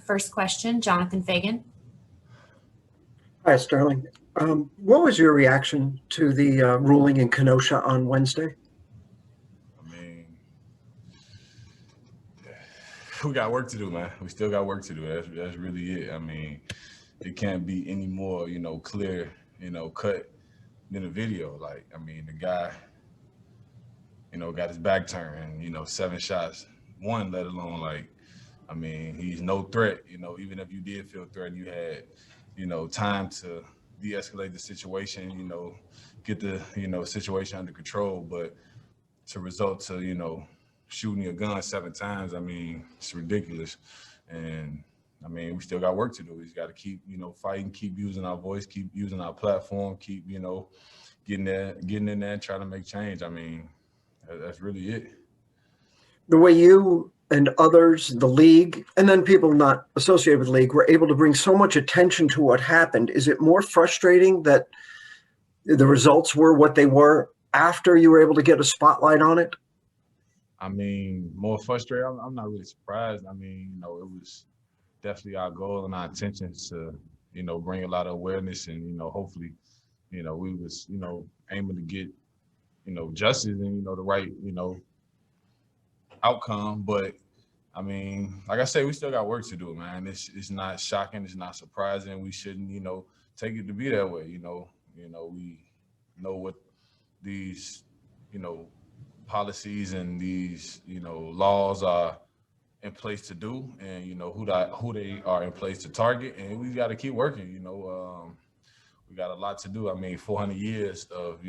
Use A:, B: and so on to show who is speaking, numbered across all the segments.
A: First question, Jonathan Fagan.
B: Hi, Sterling. What was your reaction to the ruling in Kenosha on Wednesday?
C: I mean, we got work to do, man. We still got work to do. That's really it. I mean, it can't be any more, clear, cut than a video. Like, I mean, the guy, got his back turned, 7 shots, one, let alone like, I mean, he's no threat, even if you did feel threatened, you had, time to de-escalate the situation, get the, situation under control. But to result to, shooting your gun 7 times, I mean, it's ridiculous. And I mean, we still got work to do. We just got to keep, fighting, keep using our voice, keep using our platform, keep, getting in there and trying to make change. I mean, that's really it.
B: The way you and others, the league, and then people not associated with the league were able to bring so much attention to what happened, is it more frustrating that the results were what they were after you were able to get a spotlight on it?
C: I mean, more frustrated. I'm not really surprised. I mean, it was definitely our goal and our intentions to, bring a lot of awareness and, hopefully, we was, aiming to get, justice and, the right, outcome. But I mean, like I say, we still got work to do, man. It's not shocking. It's not surprising. We shouldn't, take it to be that way. We know what these, policies and these, laws are in place to do, and who they are in place to target, and we got to keep working. We got a lot to do. I mean, 400 years of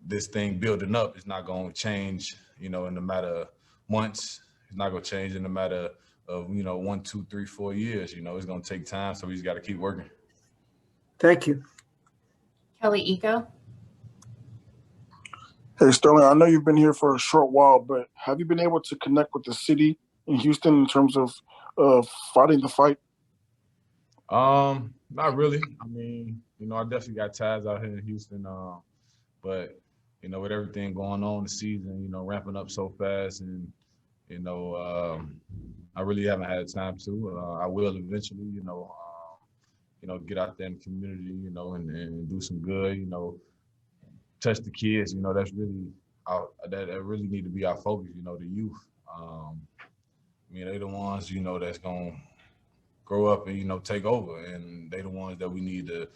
C: this thing building up is not going to change, in a matter of months. It's not going to change in a matter of 1, 2, 3, 4 years. It's going to take time, so we just got to keep working.
B: Thank you.
A: Kelly Eco.
D: Hey, Sterling, I know you've been here for a short while, but have you been able to connect with the city in Houston in terms of fighting the fight?
C: Not really. I mean, I definitely got ties out here in Houston, but with everything going on the season, ramping up so fast, and I really haven't had time to. I will eventually, get out there in the community, and do some good, touch the kids. That's really that really need to be our focus. The youth. I mean, they the ones that's gonna grow up and take over, and they the ones that we need to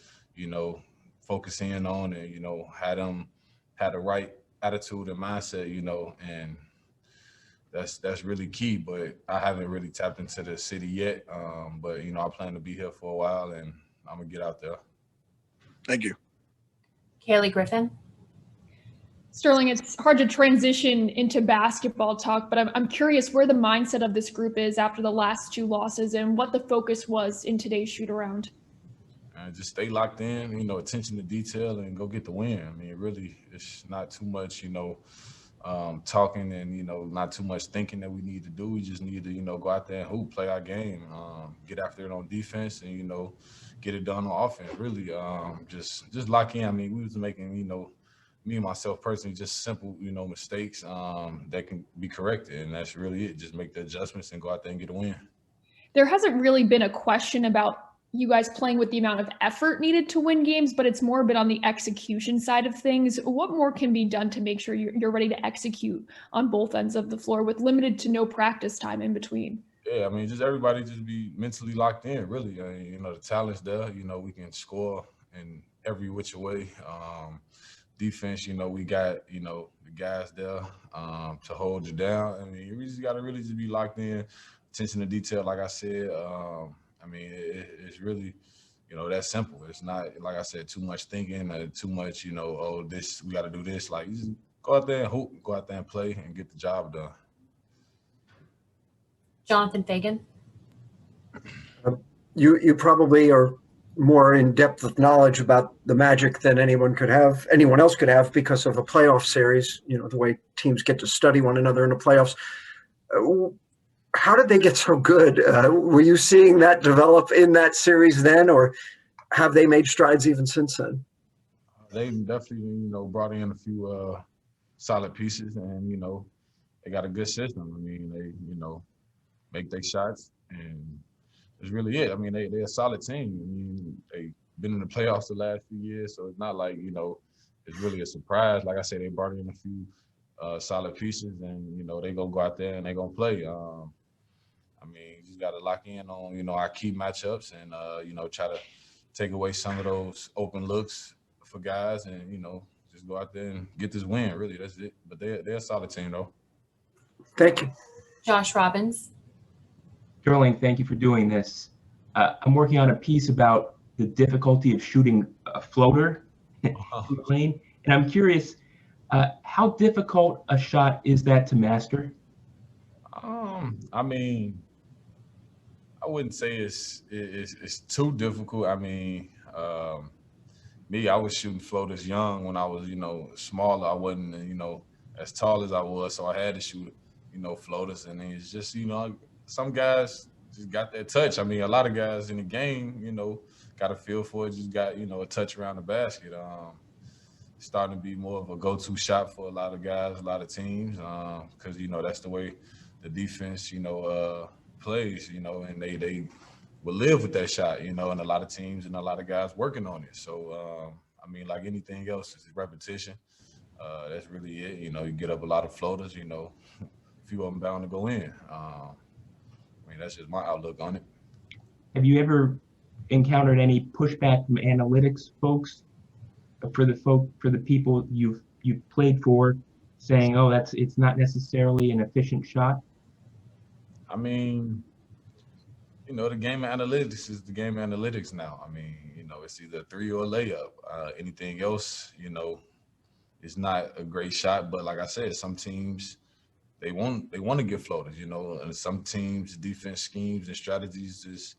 C: focus in on, and have them have the right attitude and mindset, and that's really key. But I haven't really tapped into the city yet. But I plan to be here for a while, and I'm gonna get out there.
D: Thank you.
A: Kaylee Griffin.
E: Sterling, it's hard to transition into basketball talk, but I'm curious where the mindset of this group is after the last 2 losses and what the focus was in today's shoot around.
C: Just stay locked in, attention to detail, and go get the win. I mean, really, it's not too much, talking and, not too much thinking that we need to do. We just need to, go out there and hoop, play our game, get after it on defense, and, get it done on offense. Really, just lock in. I mean, we was making, me and myself personally, just simple, mistakes that can be corrected. And that's really it. Just make the adjustments and go out there and get a win.
E: There hasn't really been a question about you guys playing with the amount of effort needed to win games, but it's more been on the execution side of things. What more can be done to make sure you're ready to execute on both ends of the floor with limited to no practice time in between?
C: Yeah, I mean, just everybody just be mentally locked in, really. I mean, the talent's there. We can score in every which way. Defense, we got, the guys there to hold you down. I mean, we just got to really just be locked in, attention to detail, like I said. I mean, it's really, that simple. It's not, like I said, too much thinking, too much, oh, this, we got to do this. Like, you just go out there and hoop, go out there and play and get the job done.
A: Jonathan Fagan.
B: You probably are more in depth of knowledge about the Magic than anyone else could have because of a playoff series, the way teams get to study one another in the playoffs. How did they get so good? Were you seeing that develop in that series then, or have they made strides even since then?
C: They definitely, brought in a few solid pieces, and, they got a good system. I mean, they, make their shots, and that's really it. I mean, they're a solid team. I mean, they've been in the playoffs the last few years, so it's not like, it's really a surprise. Like I said, they brought in a few solid pieces, and they gonna go out there and they gonna play. I mean, you just got to lock in on our key matchups, and try to take away some of those open looks for guys, and just go out there and get this win. Really, that's it. But they're a solid team though.
B: Thank you.
A: Josh Robbins.
F: Sterling, thank you for doing this. I'm working on a piece about the difficulty of shooting a floater in the lane, and I'm curious, how difficult a shot is that to master?
C: I mean, I wouldn't say it's too difficult. I mean, me, I was shooting floaters young when I was, smaller. I wasn't, as tall as I was, so I had to shoot, floaters. And it's just, some guys just got that touch. I mean, a lot of guys in the game, got a feel for it, just got, a touch around the basket. Starting to be more of a go-to shot for a lot of guys, a lot of teams, because, that's the way the defense, plays, and they will live with that shot, and a lot of teams and a lot of guys working on it. So, I mean, like anything else, it's repetition. That's really it. You get up a lot of floaters, a few of them bound to go in. I mean, that's just my outlook on it.
F: Have you ever encountered any pushback from analytics folks for the people you've played for, saying, "Oh, it's not necessarily an efficient shot"?
C: I mean, the game of analytics is the game of analytics now. I mean, it's either a three or a layup. Anything else, is not a great shot. But like I said, some teams they want to get floaters, and some teams defense schemes and strategies is,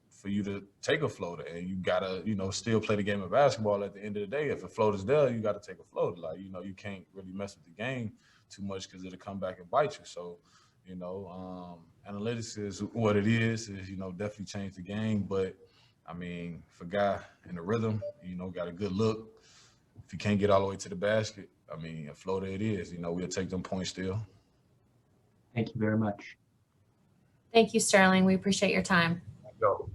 C: for you to take a floater, and you gotta, still play the game of basketball. At the end of the day, if a floater's there, you got to take a floater. Like, you can't really mess with the game too much because it'll come back and bite you. So, analytics is what it is, definitely changed the game. But I mean, for a guy in the rhythm, got a good look. If you can't get all the way to the basket, I mean, a floater it is. We'll take them points still.
F: Thank you very much.
A: Thank you, Sterling. We appreciate your time.
C: Go.